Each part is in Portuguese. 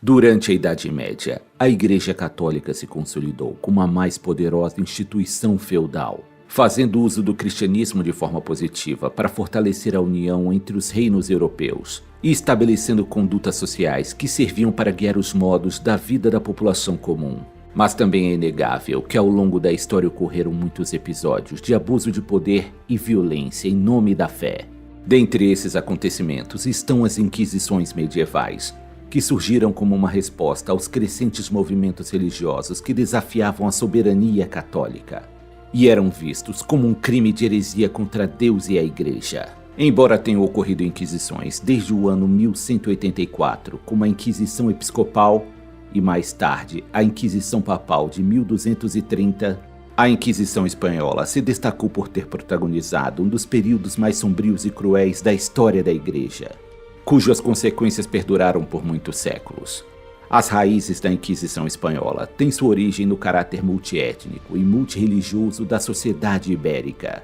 Durante a Idade Média, a Igreja Católica se consolidou como a mais poderosa instituição feudal, fazendo uso do cristianismo de forma positiva para fortalecer a união entre os reinos europeus e estabelecendo condutas sociais que serviam para guiar os modos da vida da população comum. Mas também é inegável que ao longo da história ocorreram muitos episódios de abuso de poder e violência em nome da fé. Dentre esses acontecimentos estão as Inquisições medievais, que surgiram como uma resposta aos crescentes movimentos religiosos que desafiavam a soberania católica e eram vistos como um crime de heresia contra Deus e a Igreja. Embora tenham ocorrido inquisições desde o ano 1184, como a Inquisição Episcopal e mais tarde a Inquisição Papal de 1230, a Inquisição Espanhola se destacou por ter protagonizado um dos períodos mais sombrios e cruéis da história da Igreja, cujas consequências perduraram por muitos séculos. As raízes da Inquisição Espanhola têm sua origem no caráter multiétnico e multirreligioso da sociedade ibérica,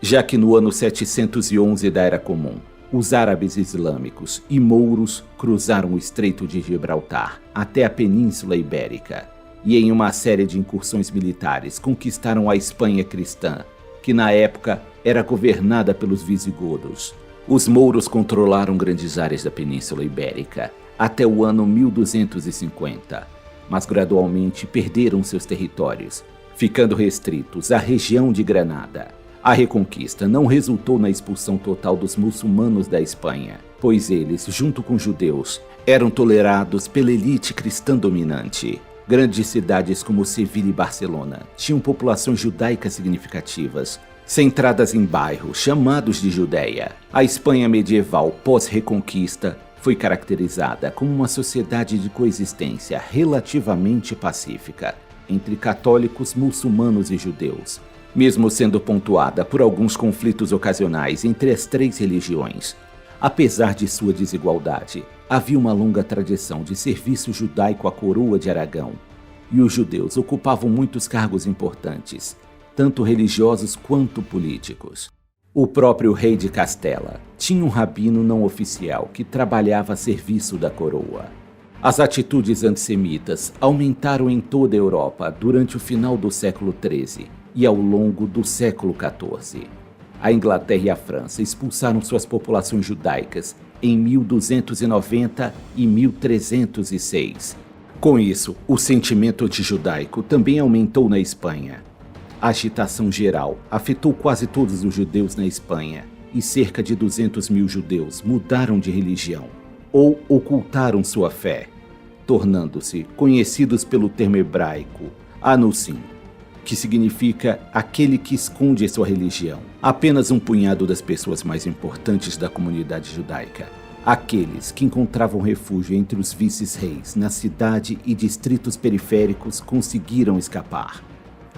já que no ano 711 da Era Comum, os árabes islâmicos e mouros cruzaram o Estreito de Gibraltar até a Península Ibérica e em uma série de incursões militares conquistaram a Espanha cristã, que na época era governada pelos visigodos. Os mouros controlaram grandes áreas da Península Ibérica até o ano 1250, mas gradualmente perderam seus territórios, ficando restritos à região de Granada. A reconquista não resultou na expulsão total dos muçulmanos da Espanha, pois eles, junto com judeus, eram tolerados pela elite cristã dominante. Grandes cidades como Sevilha e Barcelona tinham populações judaicas significativas, centradas em bairros chamados de Judéia. A Espanha medieval pós-reconquista foi caracterizada como uma sociedade de coexistência relativamente pacífica entre católicos, muçulmanos e judeus, mesmo sendo pontuada por alguns conflitos ocasionais entre as três religiões. Apesar de sua desigualdade, havia uma longa tradição de serviço judaico à coroa de Aragão, e os judeus ocupavam muitos cargos importantes, tanto religiosos quanto políticos. O próprio rei de Castela tinha um rabino não oficial que trabalhava a serviço da coroa. As atitudes antissemitas aumentaram em toda a Europa durante o final do século XIII e ao longo do século XIV. A Inglaterra e a França expulsaram suas populações judaicas em 1290 e 1306. Com isso, o sentimento antijudaico também aumentou na Espanha. A agitação geral afetou quase todos os judeus na Espanha e cerca de 200 mil judeus mudaram de religião ou ocultaram sua fé, tornando-se conhecidos pelo termo hebraico Anusim, que significa aquele que esconde sua religião. Apenas um punhado das pessoas mais importantes da comunidade judaica, aqueles que encontravam refúgio entre os vices-reis na cidade e distritos periféricos, conseguiram escapar.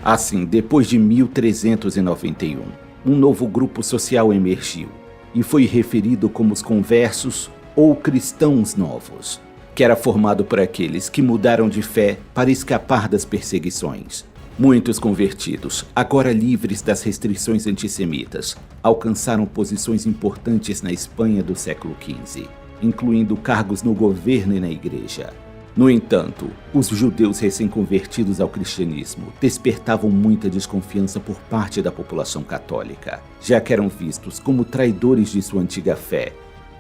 Assim, depois de 1391, um novo grupo social emergiu e foi referido como os conversos ou cristãos novos, que era formado por aqueles que mudaram de fé para escapar das perseguições. Muitos convertidos, agora livres das restrições antissemitas, alcançaram posições importantes na Espanha do século XV, incluindo cargos no governo e na igreja. No entanto, os judeus recém-convertidos ao cristianismo despertavam muita desconfiança por parte da população católica, já que eram vistos como traidores de sua antiga fé,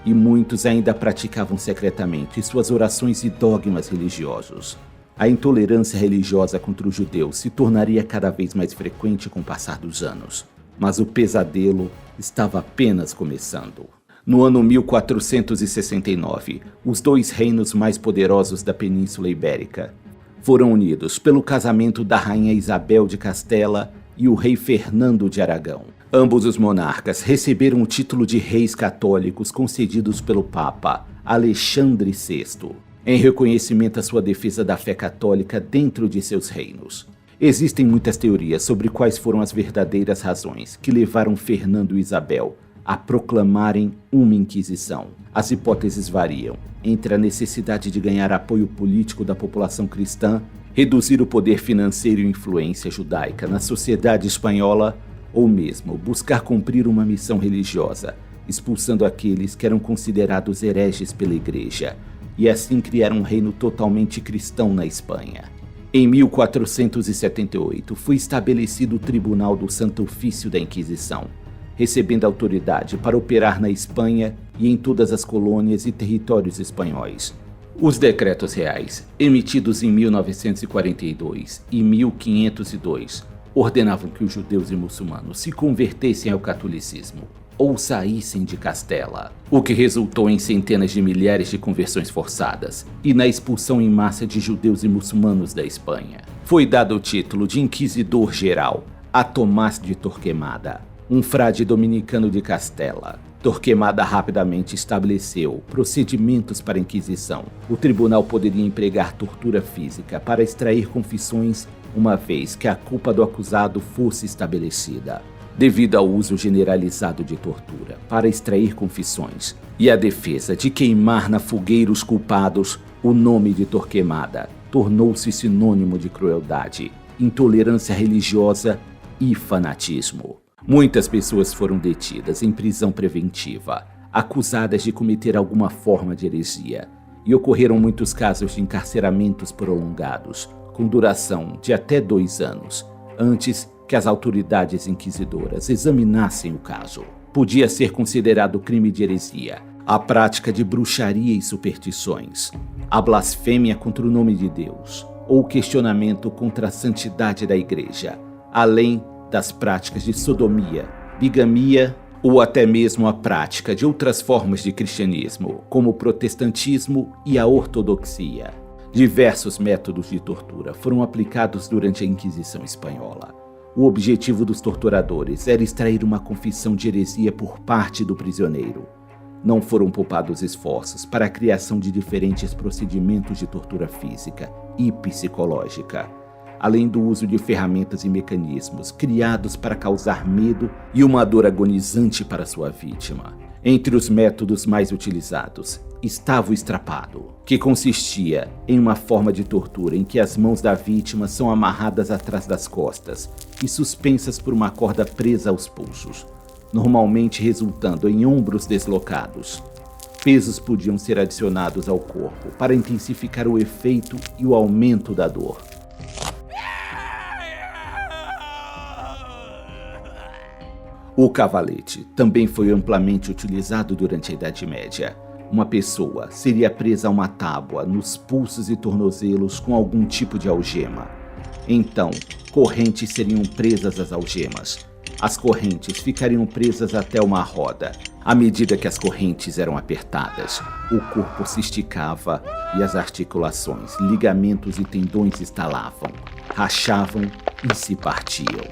e muitos ainda praticavam secretamente suas orações e dogmas religiosos. A intolerância religiosa contra os judeus se tornaria cada vez mais frequente com o passar dos anos, mas o pesadelo estava apenas começando. No ano 1469, os dois reinos mais poderosos da Península Ibérica foram unidos pelo casamento da rainha Isabel de Castela e o rei Fernando de Aragão. Ambos os monarcas receberam o título de reis católicos concedidos pelo Papa Alexandre VI, em reconhecimento à sua defesa da fé católica dentro de seus reinos. Existem muitas teorias sobre quais foram as verdadeiras razões que levaram Fernando e Isabel a proclamarem uma Inquisição. As hipóteses variam entre a necessidade de ganhar apoio político da população cristã, reduzir o poder financeiro e influência judaica na sociedade espanhola, ou mesmo buscar cumprir uma missão religiosa, expulsando aqueles que eram considerados hereges pela Igreja e assim criar um reino totalmente cristão na Espanha. Em 1478 foi estabelecido o Tribunal do Santo Ofício da Inquisição, recebendo autoridade para operar na Espanha e em todas as colônias e territórios espanhóis. Os decretos reais, emitidos em 1942 e 1502, ordenavam que os judeus e muçulmanos se convertessem ao catolicismo ou saíssem de Castela, o que resultou em centenas de milhares de conversões forçadas e na expulsão em massa de judeus e muçulmanos da Espanha. Foi dado o título de Inquisidor Geral a Tomás de Torquemada, um frade dominicano de Castela. Torquemada rapidamente estabeleceu procedimentos para a Inquisição. O tribunal poderia empregar tortura física para extrair confissões, uma vez que a culpa do acusado fosse estabelecida. Devido ao uso generalizado de tortura para extrair confissões e a defesa de queimar na fogueira os culpados, o nome de Torquemada tornou-se sinônimo de crueldade, intolerância religiosa e fanatismo. Muitas pessoas foram detidas em prisão preventiva, acusadas de cometer alguma forma de heresia, e ocorreram muitos casos de encarceramentos prolongados, com duração de até 2 anos, antes que as autoridades inquisidoras examinassem o caso. Podia ser considerado crime de heresia a prática de bruxaria e superstições, a blasfêmia contra o nome de Deus, ou o questionamento contra a santidade da igreja, além das práticas de sodomia, bigamia ou até mesmo a prática de outras formas de cristianismo, como o protestantismo e a ortodoxia. Diversos métodos de tortura foram aplicados durante a Inquisição Espanhola. O objetivo dos torturadores era extrair uma confissão de heresia por parte do prisioneiro. Não foram poupados esforços para a criação de diferentes procedimentos de tortura física e psicológica, além do uso de ferramentas e mecanismos criados para causar medo e uma dor agonizante para sua vítima. Entre os métodos mais utilizados estava o estrapado, que consistia em uma forma de tortura em que as mãos da vítima são amarradas atrás das costas e suspensas por uma corda presa aos pulsos, normalmente resultando em ombros deslocados. Pesos podiam ser adicionados ao corpo para intensificar o efeito e o aumento da dor. O cavalete também foi amplamente utilizado durante a Idade Média. Uma pessoa seria presa a uma tábua nos pulsos e tornozelos com algum tipo de algema. Então, correntes seriam presas às algemas. As correntes ficariam presas até uma roda. À medida que as correntes eram apertadas, o corpo se esticava e as articulações, ligamentos e tendões estalavam, rachavam e se partiam.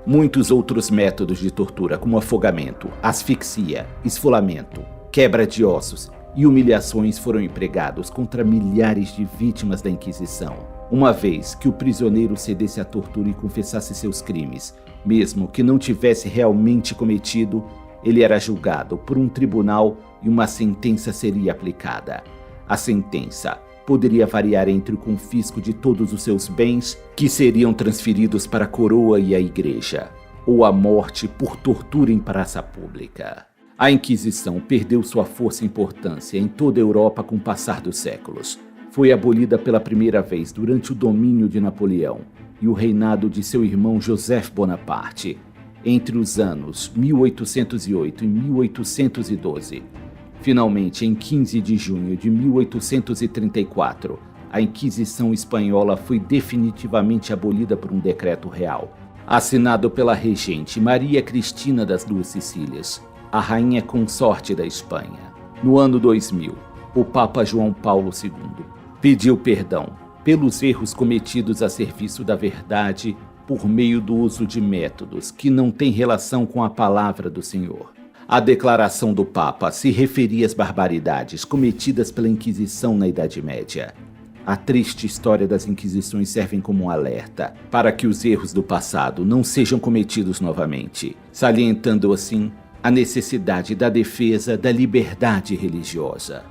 Muitos outros métodos de tortura, como afogamento, asfixia, esfolamento, quebra de ossos e humilhações foram empregados contra milhares de vítimas da Inquisição, uma vez que o prisioneiro cedesse à tortura e confessasse seus crimes, mesmo que não tivesse realmente cometido, ele era julgado por um tribunal e uma sentença seria aplicada. A sentença poderia variar entre o confisco de todos os seus bens, que seriam transferidos para a coroa e a igreja, ou a morte por tortura em praça pública. A Inquisição perdeu sua força e importância em toda a Europa com o passar dos séculos. Foi abolida pela primeira vez durante o domínio de Napoleão e o reinado de seu irmão José Bonaparte, entre os anos 1808 e 1812. Finalmente, em 15 de junho de 1834, a Inquisição Espanhola foi definitivamente abolida por um decreto real, assinado pela regente Maria Cristina das Duas Sicílias, a rainha consorte da Espanha. No ano 2000, o Papa João Paulo II pediu perdão pelos erros cometidos a serviço da verdade por meio do uso de métodos que não têm relação com a palavra do Senhor. A declaração do Papa se referia às barbaridades cometidas pela Inquisição na Idade Média. A triste história das Inquisições serve como um alerta para que os erros do passado não sejam cometidos novamente, salientando assim a necessidade da defesa da liberdade religiosa.